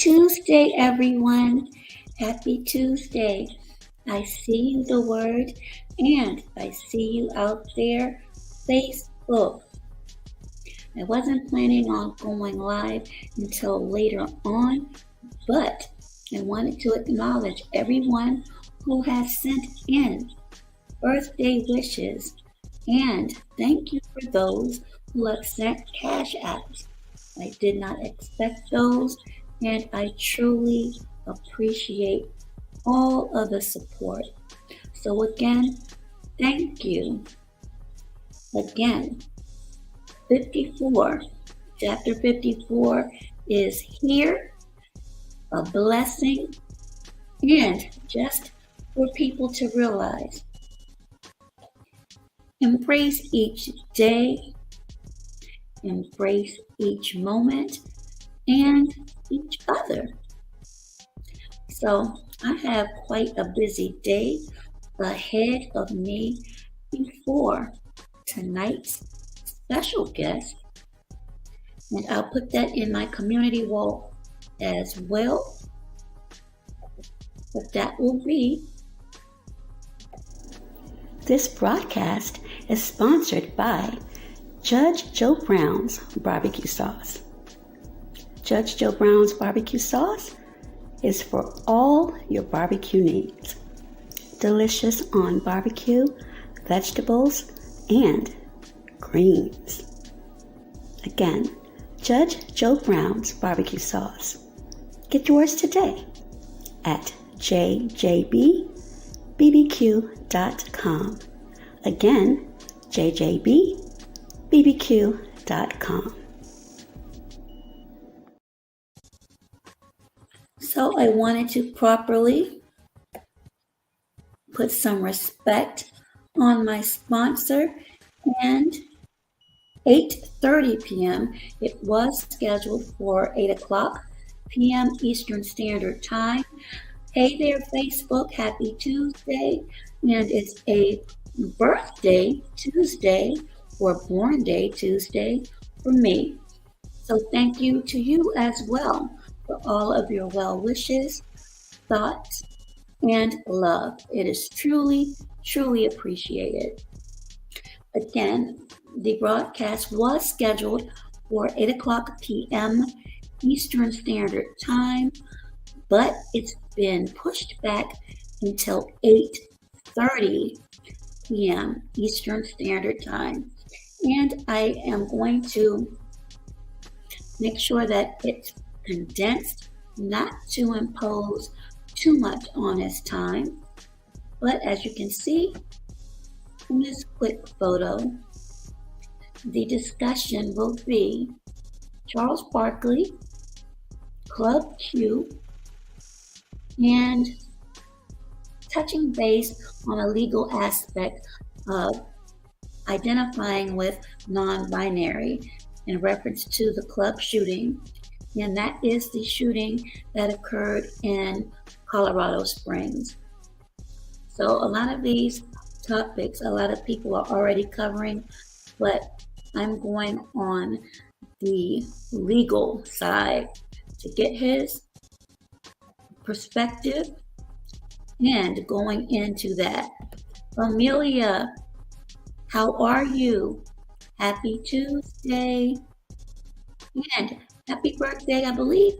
Tuesday, everyone. Happy Tuesday. I see you, the word, and I see you out there, Facebook. I wasn't planning on going live until later on, but I wanted to acknowledge everyone who has sent in birthday wishes, and thank you for those who have sent cash apps. I did not expect those, and I truly appreciate all of the support. So again, thank you. Again, 54, chapter 54 is here, a blessing, and just for people to realize, embrace each day, embrace each moment, and each other. So I have quite a busy day ahead of me before tonight's special guest, and I'll put that in my community wall as well. But that will be. This broadcast is sponsored by Judge Joe Brown's Barbecue Sauce. Judge Joe Brown's Barbecue Sauce is for all your barbecue needs. Delicious on barbecue, vegetables, and greens. Again, Judge Joe Brown's Barbecue Sauce. Get yours today at jjbbbq.com. Again, jjbbbq.com. So I wanted to properly put some respect on my sponsor, and 8:30 p.m. It was scheduled for 8 o'clock p.m. Eastern Standard Time. Hey there, Facebook. Happy Tuesday. And it's a birthday Tuesday or born day Tuesday for me. So thank you to you as well for all of your well wishes, thoughts, and love. It is truly, truly appreciated. Again, the broadcast was scheduled for 8 o'clock p.m. Eastern Standard Time, but it's been pushed back until 8:30 p.m. Eastern Standard Time. And I am going to make sure that it's condensed, not to impose too much on his time. But as you can see in this quick photo, the discussion will be Charles Barkley, Club Q, and touching base on a legal aspect of identifying with non-binary in reference to the club shooting, and that is the shooting that occurred in Colorado Springs. So a lot of these topics, a lot of people are already covering, but I'm going on the legal side to get his perspective and going into that. Amelia, how are you? Happy Tuesday. And happy birthday, I believe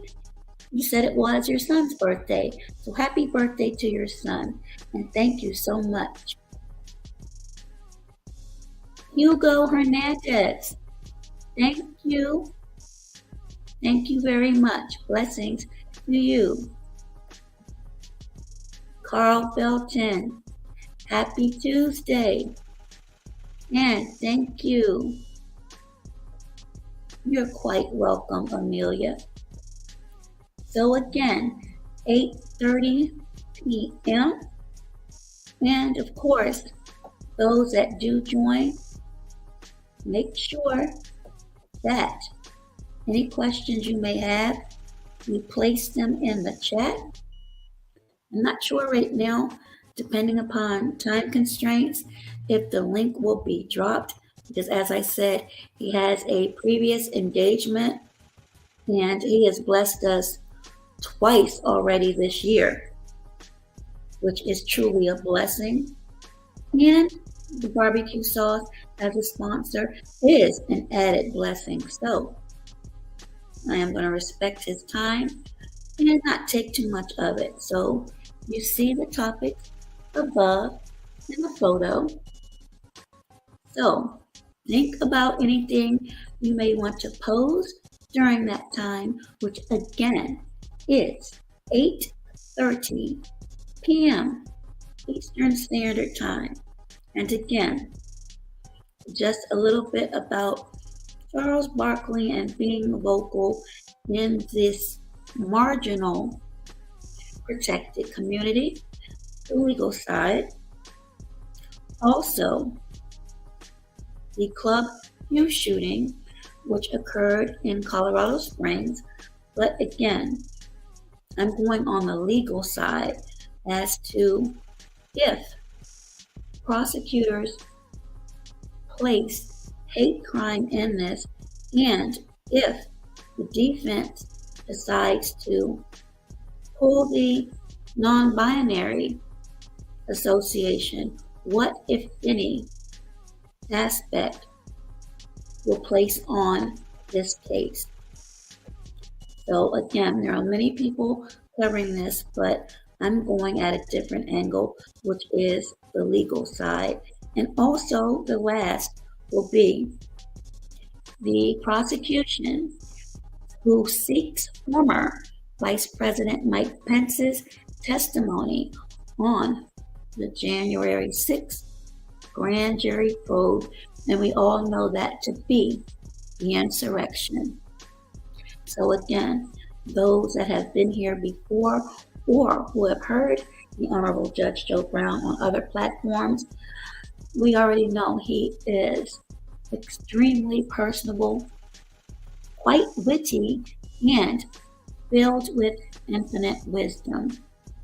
you said it was your son's birthday. So happy birthday to your son. And thank you so much. Hugo Hernandez, thank you. Thank you very much. Blessings to you. Carl Belton, happy Tuesday. And thank you. You're quite welcome, Amelia. So again, 8:30 p.m. And of course, those that do join, make sure that any questions you may have, you place them in the chat. I'm not sure right now, depending upon time constraints, if the link will be dropped, because as I said, he has a previous engagement and he has blessed us twice already this year, which is truly a blessing. And the barbecue sauce as a sponsor is an added blessing. So I am going to respect his time and not take too much of it. So you see the topics above in the photo. So think about anything you may want to pose during that time, which again is 8:30 p.m. Eastern Standard Time. And again, just a little bit about Charles Barkley and being vocal in this marginal protected community, the legal side. Also, the Club U shooting, which occurred in Colorado Springs. But again, I'm going on the legal side as to if prosecutors place hate crime in this, and if the defense decides to pull the non-binary association, what, if any, aspect will place on this case. So again, there are many people covering this, but I'm going at a different angle, which is the legal side. And also the last will be the prosecution who seeks former Vice President Mike Pence's testimony on the January 6th grand jury probe, and we all know that to be the insurrection. So again, those that have been here before or who have heard the Honorable Judge Joe Brown on other platforms, we already know he is extremely personable, quite witty, and filled with infinite wisdom.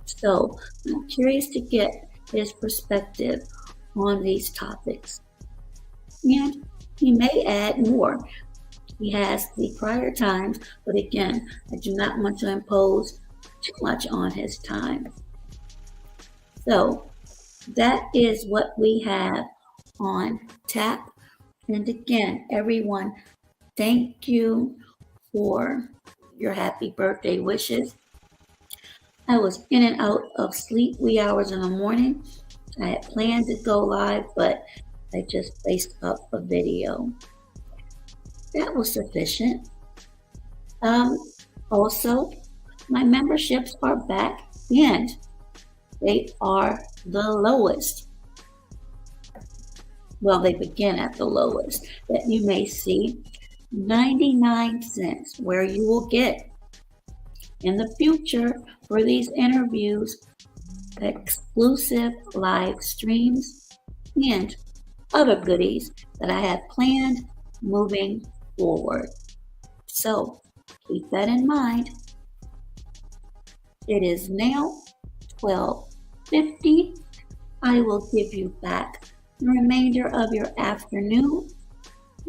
So I'm curious to get his perspective on these topics. And he may add more. He has the prior times, but again, I do not want to impose too much on his time. So that is what we have on tap. And again, everyone, thank you for your happy birthday wishes. I was in and out of sleep wee hours in the morning. I had planned to go live, but I just placed up a video. That was sufficient. Also, my memberships are back and they are the lowest. Well, they begin at the lowest that you may see, 99 cents, where you will get in the future for these interviews, exclusive live streams, and other goodies that I have planned moving forward. So keep that in mind. It is now 12:50. I will give you back the remainder of your afternoon.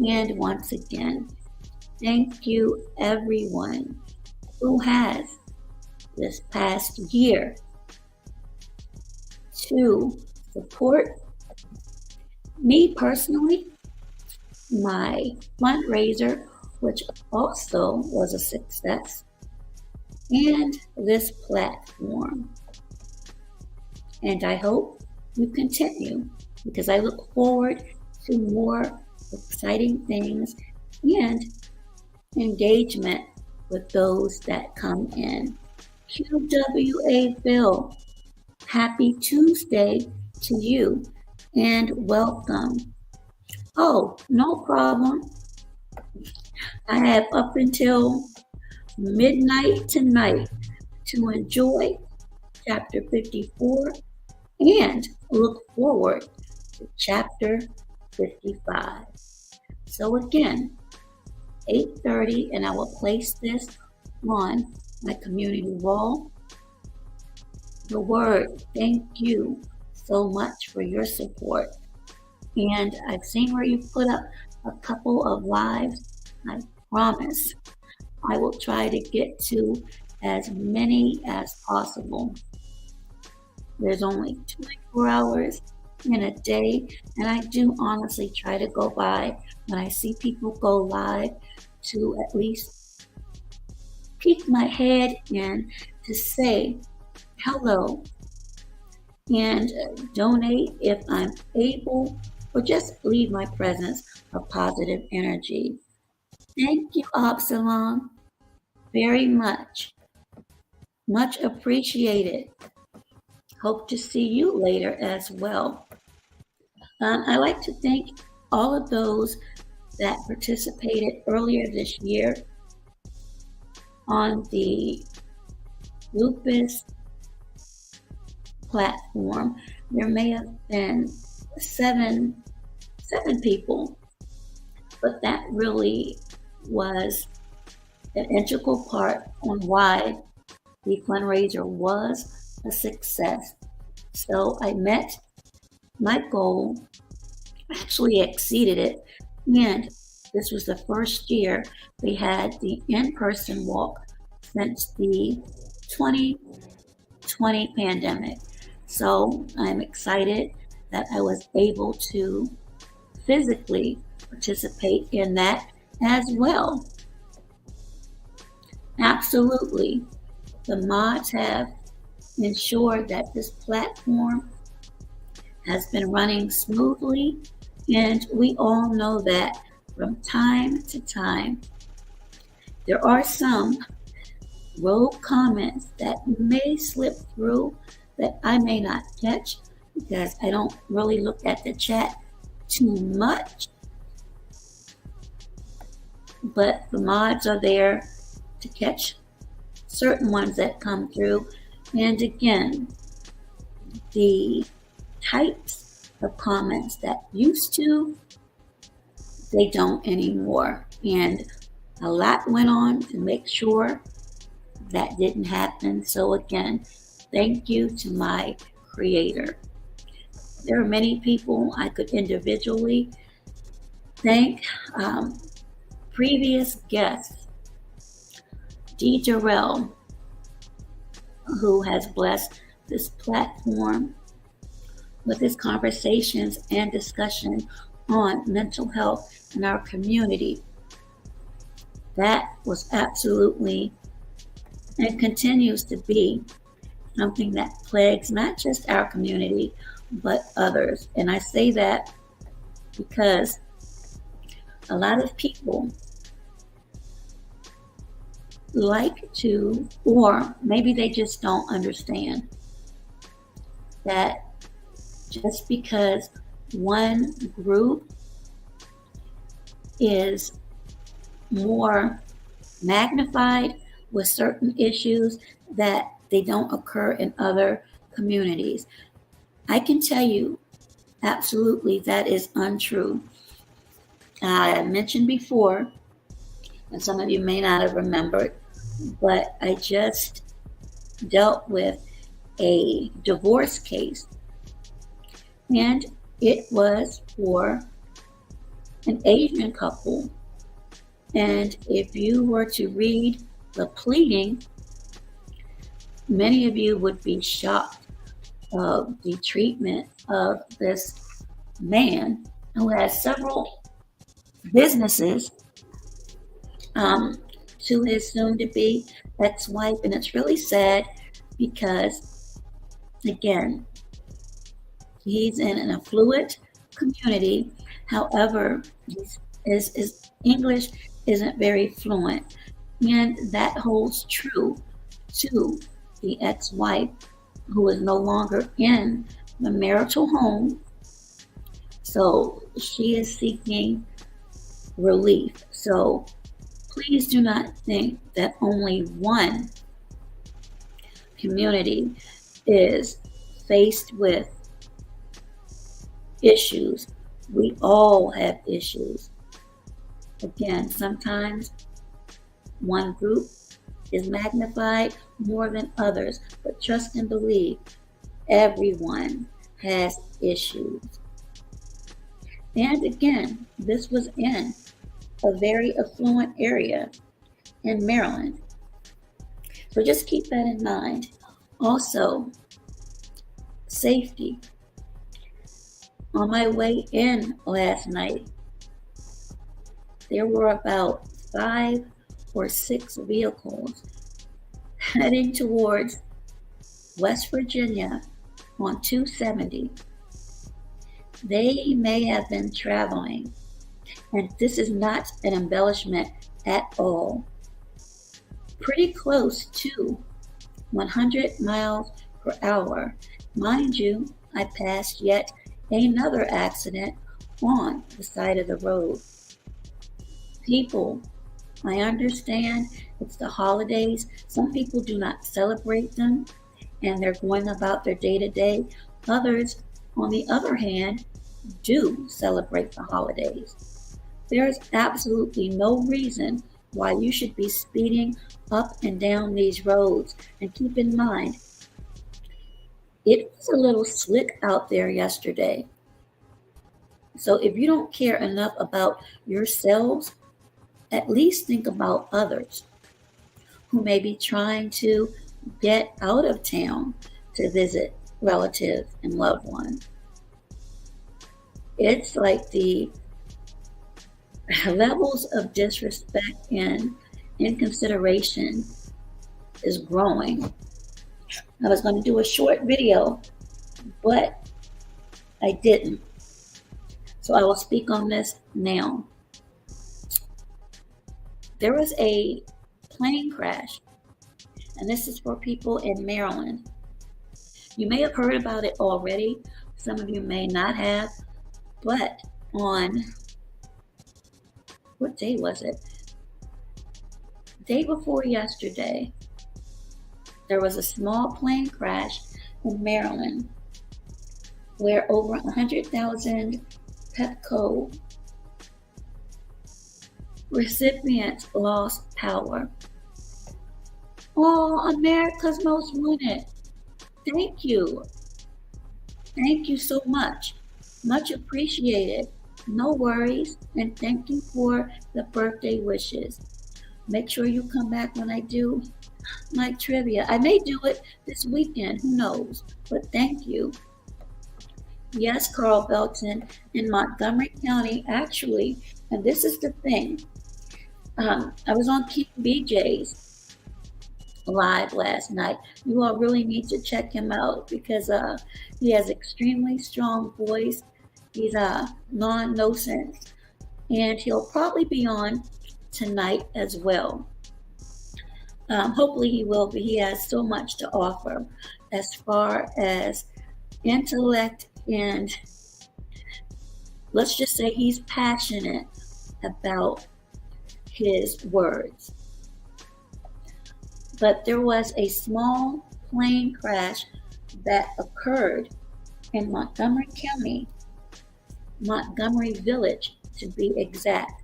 And once again, thank you everyone who has this past year to support me personally, my fundraiser, which also was a success, and this platform. And I hope you continue, because I look forward to more exciting things and engagement with those that come in. QWA Bill, happy Tuesday to you and welcome. Oh, no problem. I have up until midnight tonight to enjoy chapter 54 and look forward to chapter 55. So again, 8:30, and I will place this on my community wall. The word, thank you so much for your support. And I've seen where you put up a couple of lives. I promise I will try to get to as many as possible. There's only 24 hours in a day, and I do honestly try to go by when I see people go live to at least peek my head in to say hello and donate if I'm able, or just leave my presence of positive energy. Thank you, Absalom, very much. Much appreciated. Hope to see you later as well. I'd like to thank all of those that participated earlier this year on the lupus platform. There may have been seven people, but that really was an integral part on why the fundraiser was a success. So I met my goal, actually exceeded it, and this was the first year we had the in-person walk since the 2020 pandemic. So I'm excited that I was able to physically participate in that as well. Absolutely. The mods have ensured that this platform has been running smoothly, and we all know that from time to time there are some rogue comments that may slip through that I may not catch because I don't really look at the chat too much. But the mods are there to catch certain ones that come through. And again, the types of comments that used to, they don't anymore. And a lot went on to make sure that didn't happen. So again, thank you to my creator. There are many people I could individually thank. Previous guests, Dee Durrell, who has blessed this platform with his conversations and discussion on mental health in our community. That was absolutely and continues to be something that plagues not just our community, but others. And I say that because a lot of people like to, or maybe they just don't understand that just because one group is more magnified with certain issues, that they don't occur in other communities. I can tell you absolutely that is untrue. I mentioned before, and some of you may not have remembered, but I just dealt with a divorce case, and it was for an Asian couple. And if you were to read the pleading, many of you would be shocked of the treatment of this man who has several businesses to his soon-to-be ex-wife. And it's really sad because, again, he's in an affluent community. However, his English isn't very fluent. And that holds true to the ex-wife, who is no longer in the marital home. So she is seeking relief. So please do not think that only one community is faced with issues. We all have issues. Again, sometimes one group is magnified more than others, but trust and believe, everyone has issues. And again, this was in a very affluent area in Maryland. So just keep that in mind. Also, safety. On my way in last night, there were about 5 or 6 vehicles heading towards West Virginia on 270. They may have been traveling, and this is not an embellishment at all, pretty close to 100 miles per hour. Mind you, I passed yet another accident on the side of the road. People, I understand it's the holidays. Some people do not celebrate them and they're going about their day to day. Others, on the other hand, do celebrate the holidays. There is absolutely no reason why you should be speeding up and down these roads. And keep in mind, it was a little slick out there yesterday. So if you don't care enough about yourselves, at least think about others who may be trying to get out of town to visit relatives and loved ones. It's like the levels of disrespect and inconsideration is growing. I was going to do a short video, but I didn't. So I will speak on this now. There was a plane crash, and this is for people in Maryland. You may have heard about it already. Some of you may not have, but on, what day was it? Day before yesterday, there was a small plane crash in Maryland where over 100,000 Pepco recipients lost power. Oh, America's Most Wanted. Thank you. Thank you so much. Much appreciated. No worries. And thank you for the birthday wishes. Make sure you come back when I do my trivia. I may do it this weekend. Who knows? But thank you. Yes, Carl Belton in Montgomery County, actually. And this is the thing. I was on King BJ's live last night. You all really need to check him out because he has extremely strong voice. He's no sense, and he'll probably be on tonight as well. Hopefully he will, but he has so much to offer as far as intellect, and let's just say he's passionate about his words. But there was a small plane crash that occurred in Montgomery County, Montgomery Village to be exact.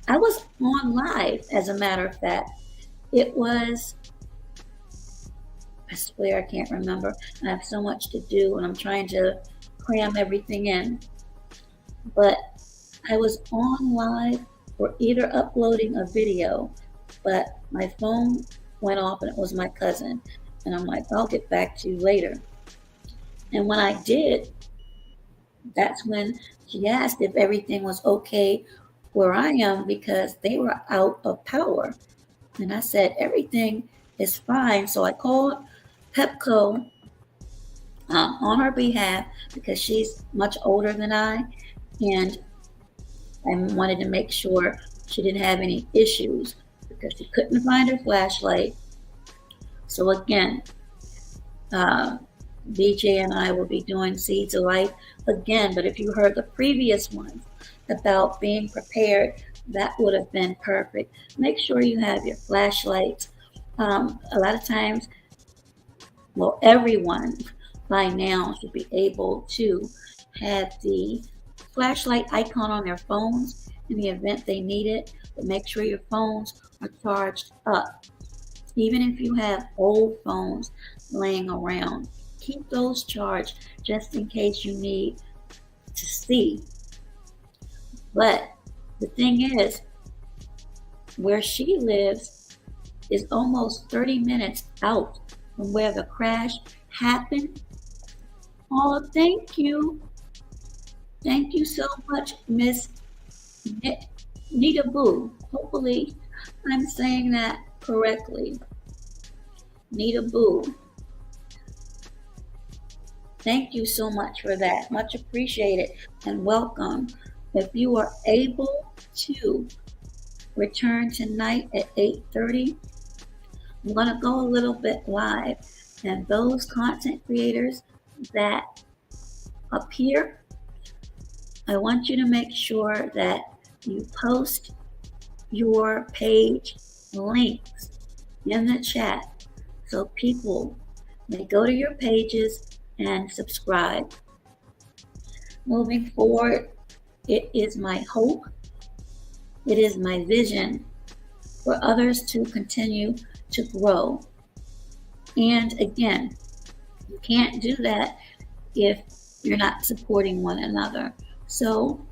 I was on live, as a matter of fact. It was, I swear I can't remember. I have so much to do and I'm trying to cram everything in. But I was on live or either uploading a video, but my phone went off and it was my cousin. And I'm like, I'll get back to you later. And when I did, that's when she asked if everything was okay where I am because they were out of power. And I said, everything is fine. So I called Pepco on her behalf because she's much older than I, and I wanted to make sure she didn't have any issues because she couldn't find her flashlight. So again, BJ and I will be doing Seeds of Life again, but if you heard the previous ones about being prepared, that would have been perfect. Make sure you have your flashlights. A lot of times, well, everyone by now should be able to have the flashlight icon on their phones in the event they need it, but make sure your phones are charged up. Even if you have old phones laying around, keep those charged just in case you need to see. But the thing is, where she lives, is almost 30 minutes out from where the crash happened. Oh, thank you. Thank you so much, Miss Nita Boo. Hopefully, I'm saying that correctly. Nita Boo. Thank you so much for that. Much appreciated and welcome. If you are able to return tonight at 8:30, I'm going to go a little bit live. And those content creators that appear, I want you to make sure that you post your page links in the chat so people may go to your pages and subscribe. Moving forward, it is my hope, it is my vision for others to continue to grow. And again, you can't do that if you're not supporting one another. So,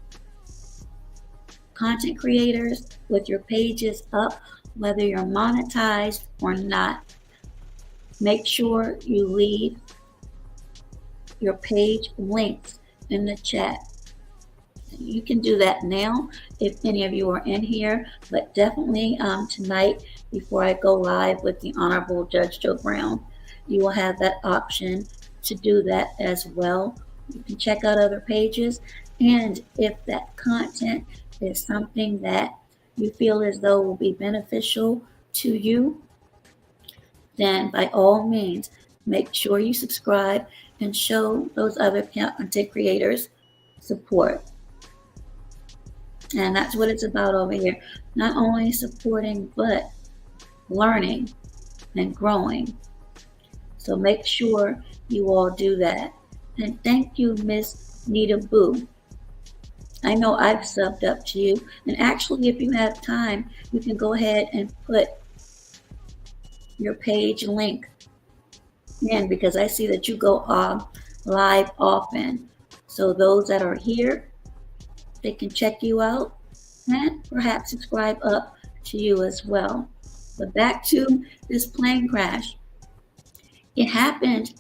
content creators with your pages up, whether you're monetized or not, make sure you leave your page links in the chat. You can do that now if any of you are in here, but definitely tonight before I go live with the Honorable Judge Joe Brown, you will have that option to do that as well. You can check out other pages, and if that content is something that you feel as though will be beneficial to you, then by all means, make sure you subscribe and show those other content creators support. And that's what it's about over here. Not only supporting, but learning and growing. So make sure you all do that. And thank you, Miss Nita Boo. I know I've subbed up to you. And actually, if you have time, you can go ahead and put your page link in, because I see that you go live often. So those that are here, they can check you out and perhaps subscribe up to you as well. But back to this plane crash. It happened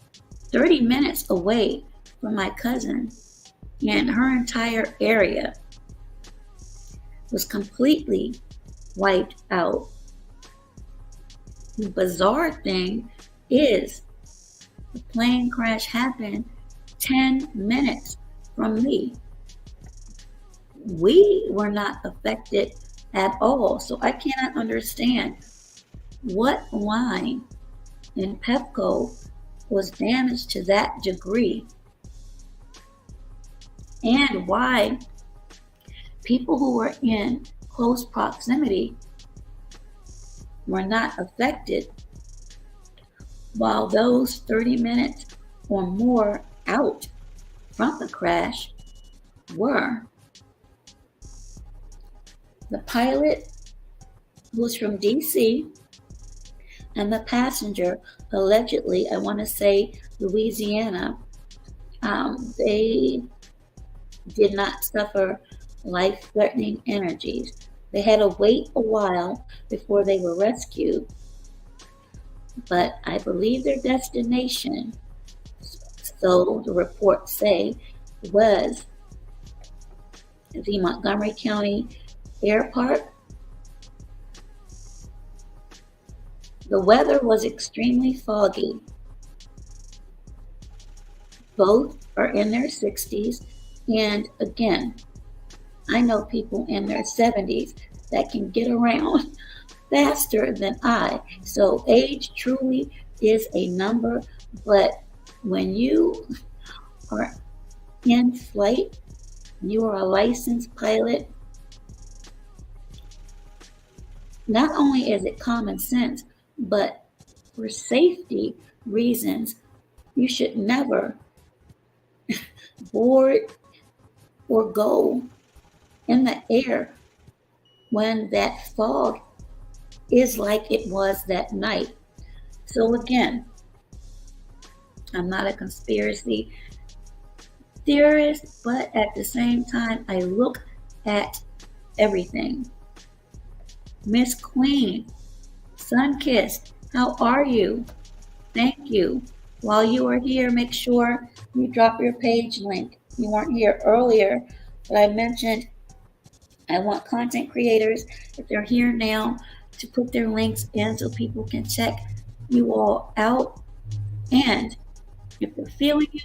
30 minutes away from my cousin, and her entire area was completely wiped out. The bizarre thing is the plane crash happened 10 minutes from me. We were not affected at all. So I cannot understand what line in Pepco was damaged to that degree, and why people who were in close proximity were not affected, while those 30 minutes or more out from the crash were. The pilot was from DC, and the passenger, allegedly, I want to say Louisiana, they did not suffer life-threatening injuries. They had to wait a while before they were rescued, but I believe their destination, so the reports say, was the Montgomery County Airport. The weather was extremely foggy. Both are in their 60s, and again, I know people in their 70s that can get around faster than I. So age truly is a number, but when you are in flight, you are a licensed pilot, not only is it common sense, but for safety reasons, you should never board or go in the air when that fog is like it was that night. So again, I'm not a conspiracy theorist, but at the same time, I look at everything. Miss Queen Sunkissed, how are you? Thank you. While you are here, make sure you drop your page link. You weren't here earlier, but I mentioned I want content creators, if they're here now, to put their links in so people can check you all out. And if they're feeling you,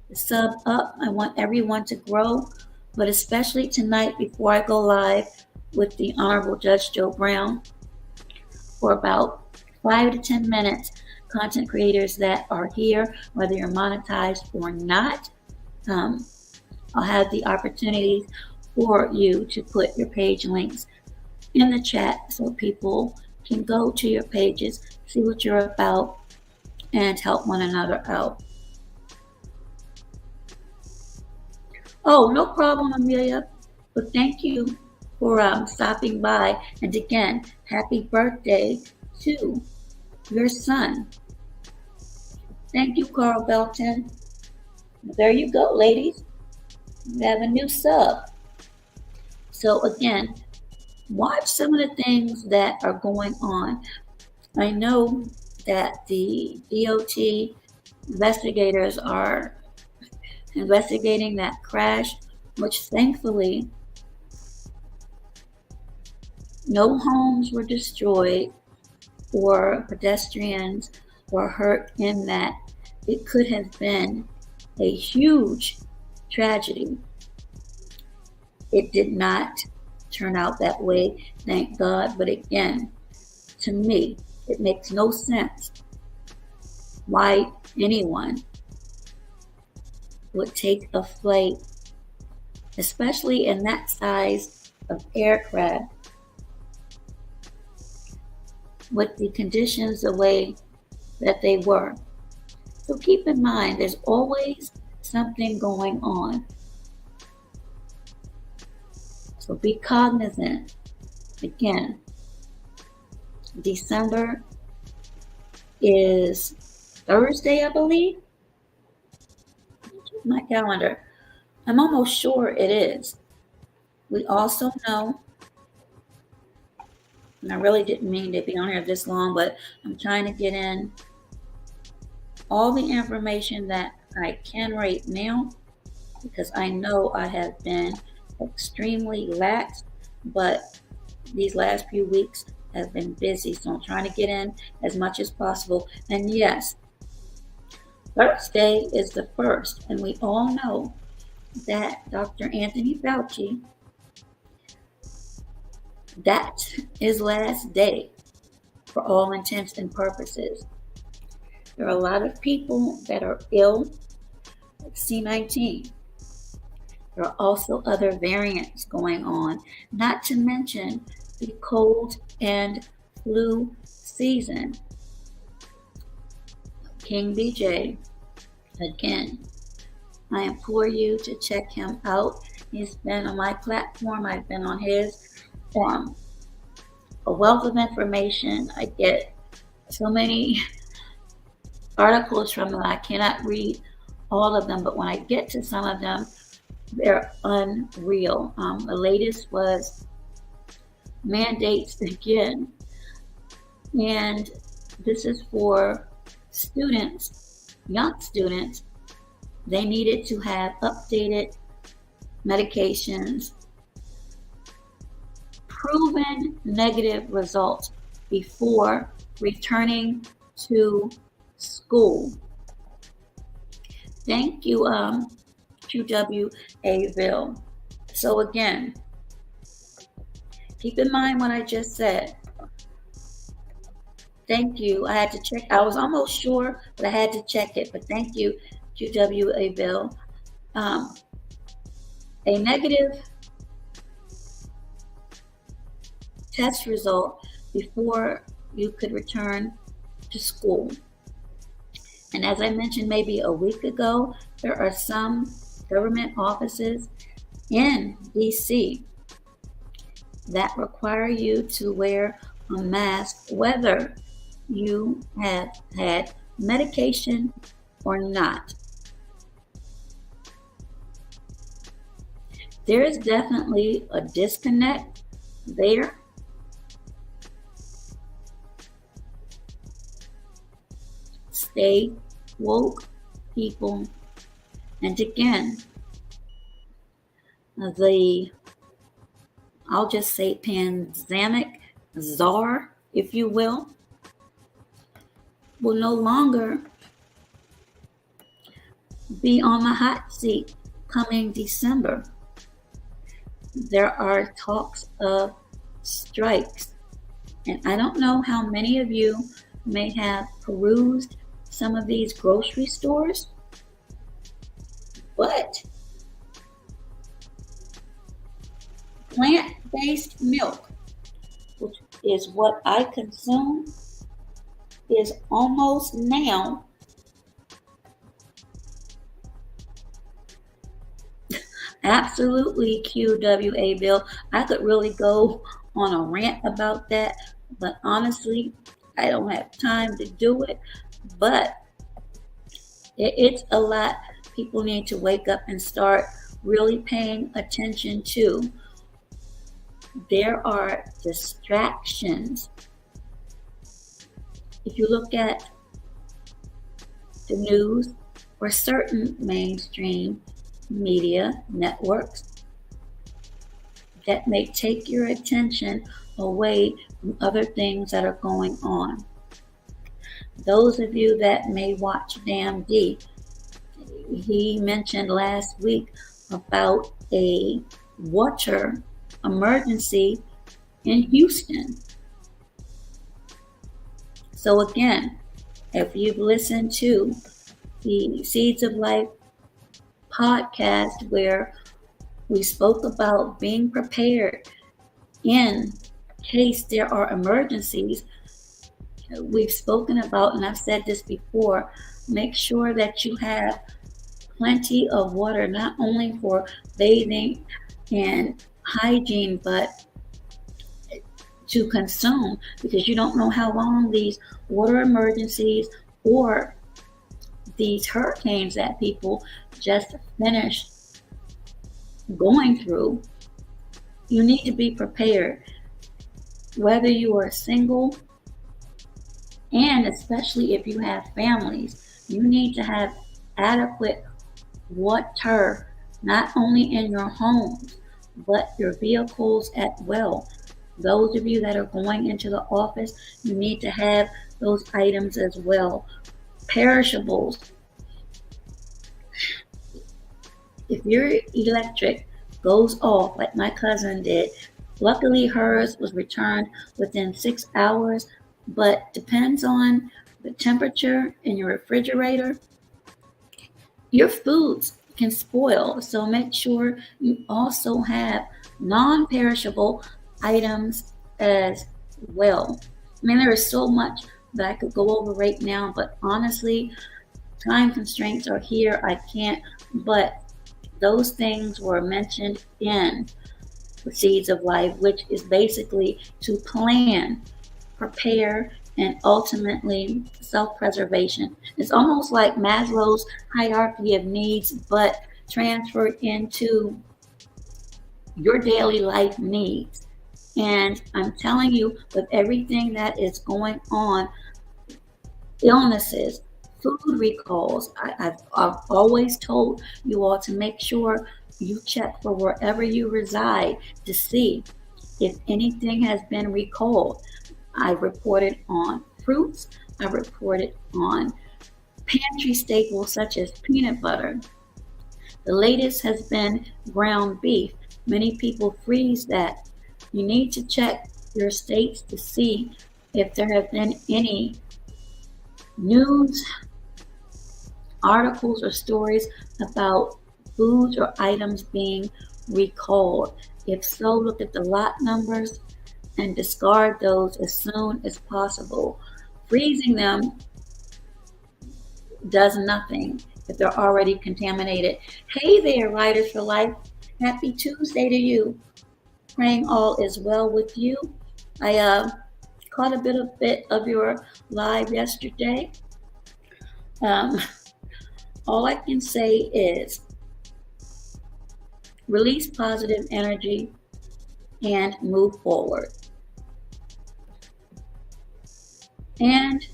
the sub up. I want everyone to grow, but especially tonight before I go live with the Honorable Judge Joe Brown for about 5 to 10 minutes. Content creators that are here, whether you're monetized or not, I'll have the opportunity for you to put your page links in the chat so people can go to your pages, see what you're about, and help one another out. Oh, no problem, Amelia. But thank you for stopping by. And again, happy birthday to your son. Thank you, Carl Belton. There you go, ladies. We have a new sub. So again, watch some of the things that are going on. I know that the DOT investigators are investigating that crash, which thankfully no homes were destroyed or pedestrians were hurt in that. It could have been a huge tragedy. It did not turn out that way, thank God. But again, to me, it makes no sense why anyone would take a flight, especially in that size of aircraft, with the conditions the way that they were. So keep in mind, there's always something going on. So be cognizant. Again, December is Thursday, I believe. My calendar. I'm almost sure it is. We also know, and I really didn't mean to be on here this long, but I'm trying to get in all the information that I can right now, because I know I have been extremely lax, but these last few weeks have been busy, so I'm trying to get in as much as possible. And yes, Thursday is the 1st, and we all know that Dr. Anthony Fauci, that's his last day for all intents and purposes. There are a lot of people that are ill with C-19. There are also other variants going on, not to mention the cold and flu season. King BJ, again, I implore you to check him out. He's been on my platform. I've been on his. A wealth of information. I get so many articles from him. I cannot read all of them, but when I get to some of them, they're unreal. The latest was mandates again. And this is for students, young students. They needed to have updated medications, proven negative results before returning to school. Thank you, QWAville. So again, keep in mind what I just said. Thank you. I had to check. I was almost sure, but I had to check it. But thank you, QWAville. A negative test result before you could return to school. And as I mentioned maybe a week ago, there are some government offices in DC that require you to wear a mask whether you have had medication or not. There is definitely a disconnect there. Stay woke, people. And again, the, I'll just say pandemic czar, if you will no longer be on the hot seat coming December. There are talks of strikes. And I don't know how many of you may have perused some of these grocery stores, but plant-based milk, which is what I consume, is almost now absolutely QWA bill. I could really go on a rant about that, but honestly, I don't have time to do it. But it's a lot people need to wake up and start really paying attention to. There are distractions. If you look at the news or certain mainstream media networks that may take your attention away from other things that are going on. Those of you that may watch Dan D, he mentioned last week about a water emergency in Houston. So again, if you've listened to the Seeds of Life podcast where we spoke about being prepared in case there are emergencies, we've spoken about, and I've said this before, make sure that you have plenty of water, not only for bathing and hygiene, but to consume, because you don't know how long these water emergencies or these hurricanes that people just finished going through. You need to be prepared, whether you are single, and especially if you have families. You need to have adequate water, not only in your homes, but your vehicles as well. Those of you that are going into the office, you need to have those items as well. Perishables. If your electric goes off, like my cousin did, luckily hers was returned within 6 hours, but depends on the temperature in your refrigerator. Your foods can spoil, so make sure you also have non-perishable items as well. I mean, there is so much that I could go over right now, but honestly, time constraints are here. I can't, but those things were mentioned in the Seeds of Life, which is basically to plan, prepare, and ultimately self-preservation. It's almost like Maslow's hierarchy of needs, but transferred into your daily life needs. And I'm telling you, with everything that is going on, illnesses, food recalls, I've always told you all to make sure you check for wherever you reside to see if anything has been recalled. I reported on fruits. I reported on pantry staples such as peanut butter. The latest has been ground beef. Many people freeze that. You need to check your states to see if there have been any news articles or stories about foods or items being recalled. If so, look at the lot numbers and discard those as soon as possible. Freezing them does nothing if they're already contaminated. Hey there, Riders for Life. Happy Tuesday to you. Praying all is well with you. I caught a bit of your live yesterday. All I can say is release positive energy and move forward. And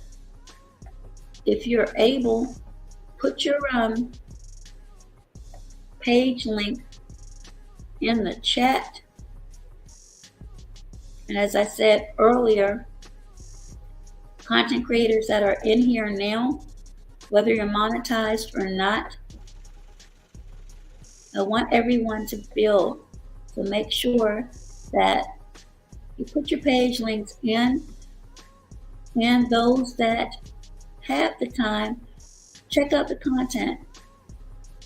If you're able, put your page link in the chat. And as I said earlier, content creators that are in here now, whether you're monetized or not, I want everyone to build. So make sure that you put your page links in, and those that have the time, check out the content.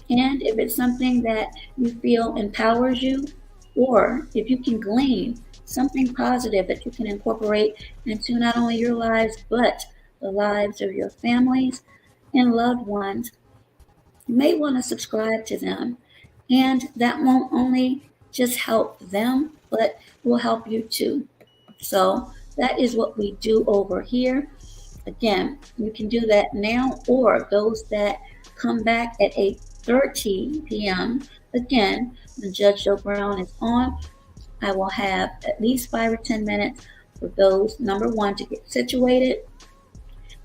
And if it's something that you feel empowers you, or if you can glean something positive that you can incorporate into not only your lives, but the lives of your families and loved ones, you may want to subscribe to them. And that won't only just help them, but will help you too. So that is what we do over here. Again, you can do that now, or those that come back at 8:30 p.m. Again, when Judge Joe Brown is on, I will have at least 5 or 10 minutes for those, number one, to get situated,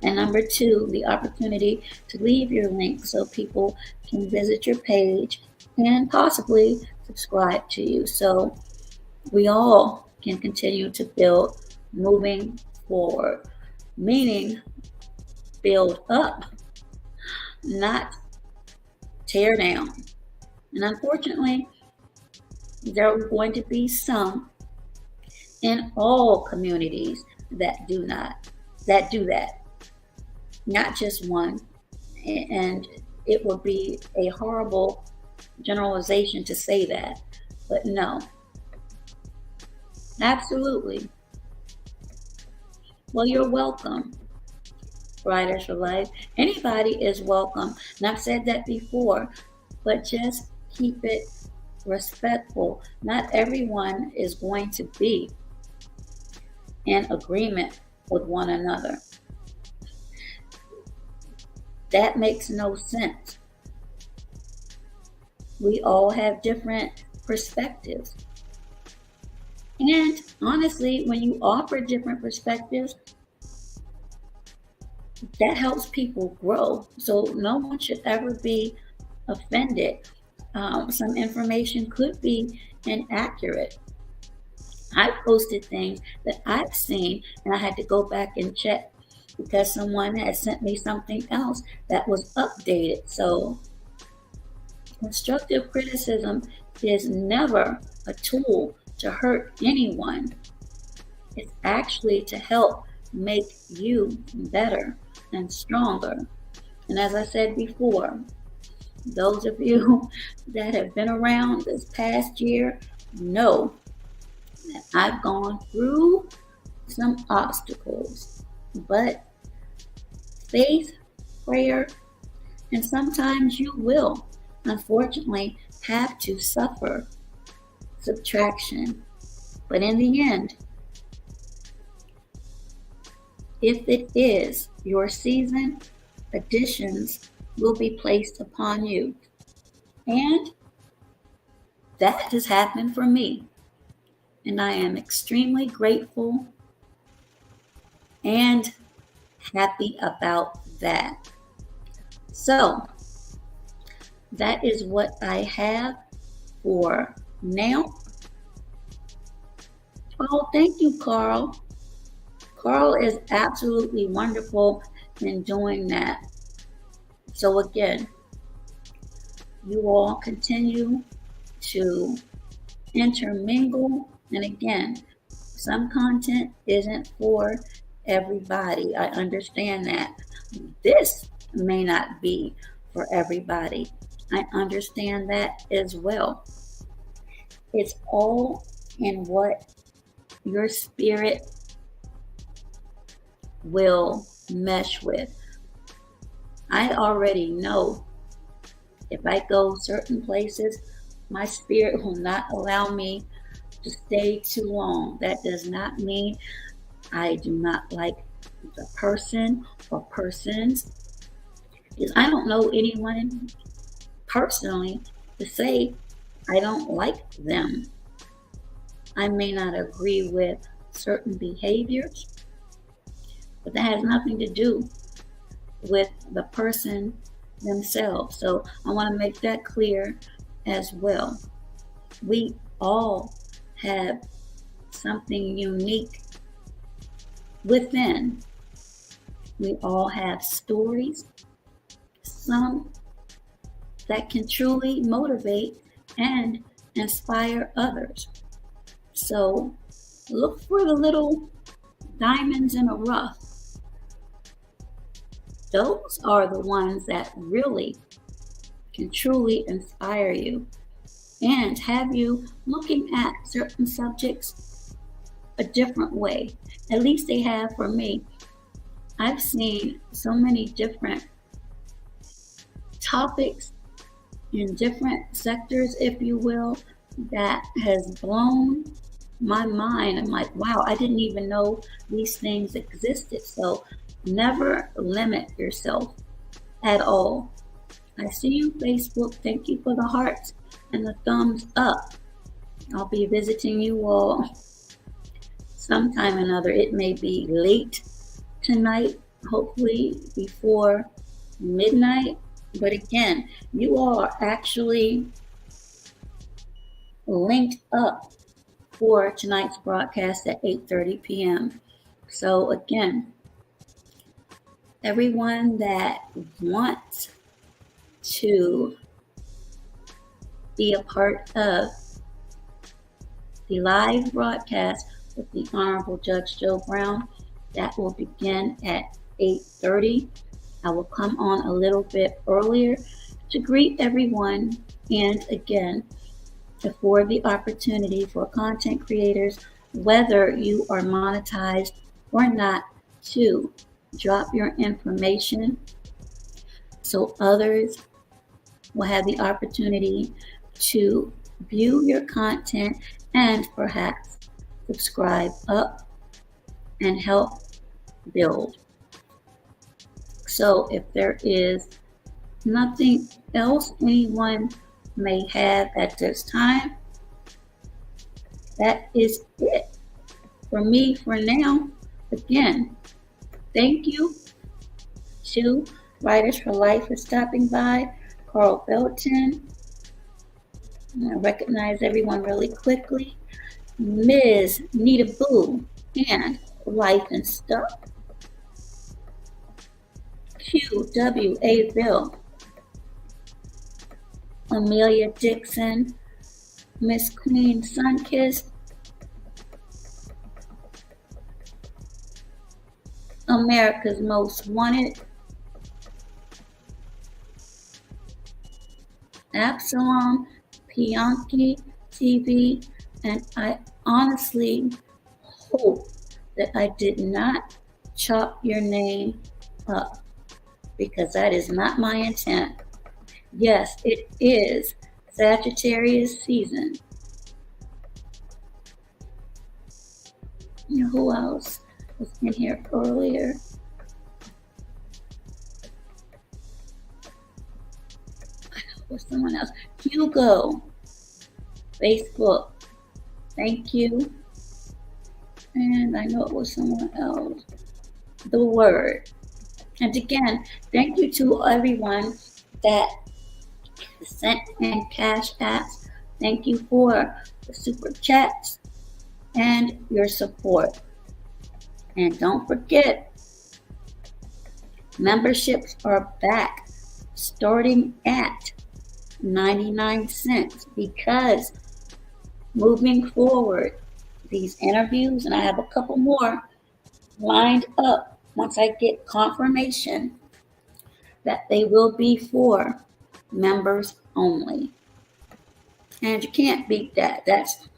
and number two, the opportunity to leave your link so people can visit your page and possibly subscribe to you. So we all can continue to build moving forward, meaning build up, not tear down. And unfortunately, there are going to be some in all communities that do that, not just one. And it would be a horrible generalization to say that, but no, absolutely. Well, you're welcome, Writers for Life. Anybody is welcome. And I've said that before, but just keep it respectful. Not everyone is going to be in agreement with one another. That makes no sense. We all have different perspectives. And honestly, when you offer different perspectives, that helps people grow. So no one should ever be offended. Some information could be inaccurate. I've posted things that I've seen, and I had to go back and check because someone had sent me something else that was updated. So constructive criticism is never a tool to hurt anyone. It's actually to help make you better and stronger. And as I said before, those of you that have been around this past year know that I've gone through some obstacles, but faith, prayer, and sometimes you will, unfortunately, have to suffer subtraction. But in the end, if it is your season, additions will be placed upon you. And that has happened for me. And I am extremely grateful and happy about that. So that is what I have for now. Oh, thank you, Carl. Carl is absolutely wonderful in doing that. So again, you all continue to intermingle. And again, some content isn't for everybody. I understand that. This may not be for everybody. I understand that as well. It's all in what your spirit will mesh with. I already know if I go certain places, my spirit will not allow me to stay too long. That does not mean I do not like the person or persons, because I don't know anyone personally to say I don't like them. I may not agree with certain behaviors, but that has nothing to do with the person themselves. So I want to make that clear as well. We all have something unique within. We all have stories, some that can truly motivate and inspire others. So look for the little diamonds in a rough. Those are the ones that really can truly inspire you and have you looking at certain subjects a different way. At least they have for me. I've seen so many different topics in different sectors, if you will, that has blown my mind. I'm like, wow, I didn't even know these things existed. So never limit yourself at all. I see you, Facebook. Thank you for the hearts and the thumbs up. I'll be visiting you all sometime or another. It may be late tonight, hopefully before midnight. But again, you all are actually linked up for tonight's broadcast at 8:30 p.m. So again, everyone that wants to be a part of the live broadcast with the Honorable Judge Joe Brown, that will begin at 8:30. I will come on a little bit earlier to greet everyone and again afford the opportunity for content creators, whether you are monetized or not, to drop your information so others will have the opportunity to view your content and perhaps subscribe up and help build. So if there is nothing else anyone may have at this time, that is it for me for now. Again, thank you to Writers for Life for stopping by, Carl Belton. I recognize everyone really quickly. Ms. Nita Boo and Life and Stuff. QWA Bill. Amelia Dixon. Miss Queen Sunkissed. America's Most Wanted. Absalom Pianki TV, and I honestly hope that I did not chop your name up, because that is not my intent. Yes, it is Sagittarius season. Who else was in here earlier? Was someone else? Hugo, Facebook, thank you. And I know it was someone else. The Word. And again, thank you to everyone that sent in cash apps. Thank you for the super chats and your support. And don't forget, memberships are back starting at 99 cents, because moving forward, these interviews, and I have a couple more lined up once I get confirmation that they will be for members only. And you can't beat that. That's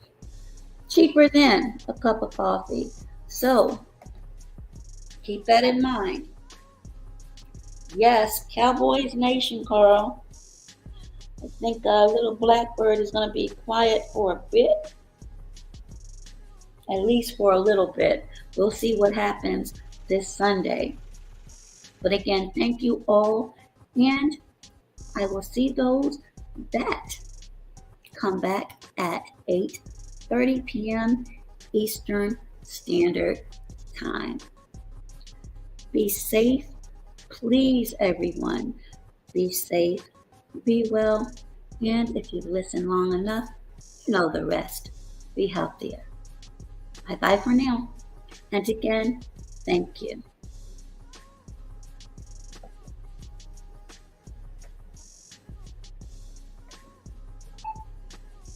cheaper than a cup of coffee. So keep that in mind. Yes, Cowboys Nation, Carl. I think Little Blackbird is going to be quiet for a bit, at least for a little bit. We'll see what happens this Sunday. But again, thank you all, and I will see those that come back at 8:30 p.m. Eastern Standard Time. Be safe, Please, everyone, be safe, be well, and if you've listened long enough, you know the rest. Be healthier. Bye bye for now. And again, thank you.